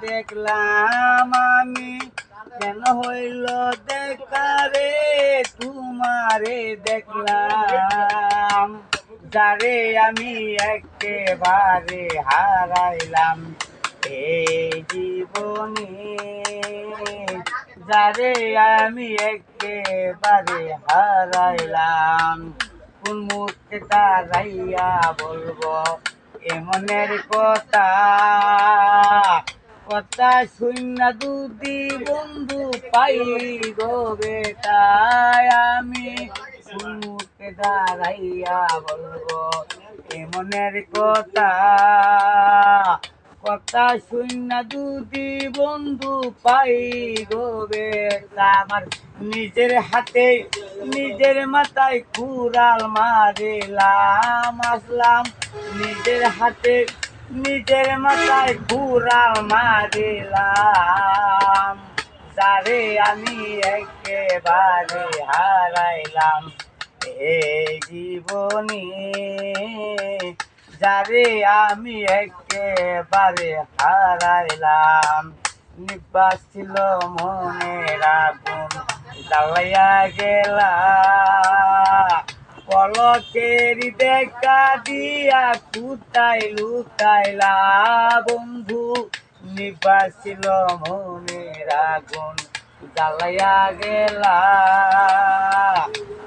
দেখলাম আমি, কেন হইল দেখা রে তোমারে দেখলাম, যারে আমি একেবারে হারাইলাম এই জীবনে, যারে আমি একেবারে হারাইলাম। কোন মুখে দাঁড়াইয়া বলবো এমনের কথা, কথা শুননা দুদি বন্ধু পাই গো বেটায়, আমি কোন মুখে দাঁড়াইয়া বলবো এমনের কথা, কথা শুননা দুদি বন্ধু পাই গো বেটা। আমার নিজের হাতে নিজের মাথায় কুড়াল মারিলাম, আসলাম নিজের হাতে নিজের মাথায় কুড়াল মারিলাম, যারে আমি একেবারে হারাইলাম এই জীবনে, যারে আমি একেবারে হারাইলাম। নিবাস ছিল মনের আগুন জ্বালাইয়া গেলা, পলকের দেখা দিয়া কোথায় লুকাইলা বন্ধু, নিবাস ছিল মনের আগুন জ্বালাইয়া গেলা,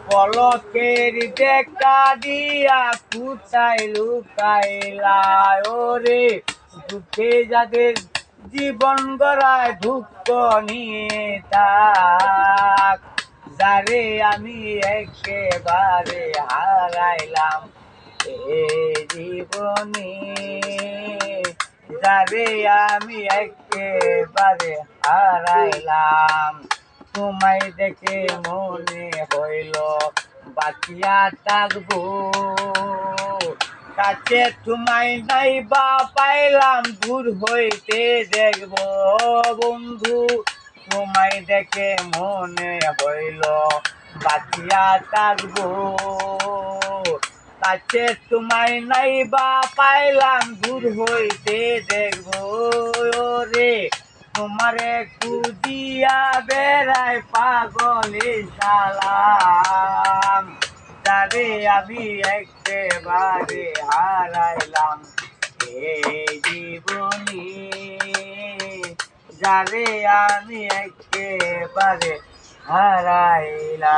পলকের দেখা দিয়া কোথায় লুকাইলা। ওরে দুঃখে যাদের জীবন গড়ায় দুঃখ নিয়ে থাক, যারে আমি একেবারে হারাইলাম এই জীবনে, যারে আমি একেবারে হারাইলাম। তোমায় দেখে মনে হইল বাঁচিয়া থাকবো, কাছে তোমায় নাই বা পাইলাম দূর হইতে দেখবো বন্ধু, তোমায় দেখে মনে হইল বাঁচিয়া থাকবো, কাছে তোমায় নাই বা পাইলাম দূর হইতে দেখবো রে, তোমারে খুঁজিয়া বেড়ায় পাগলে সালাম, যারে আমি একেবারে হারাইলাম এই জীবনে, যারে আমি একেবারে হারাইলাম।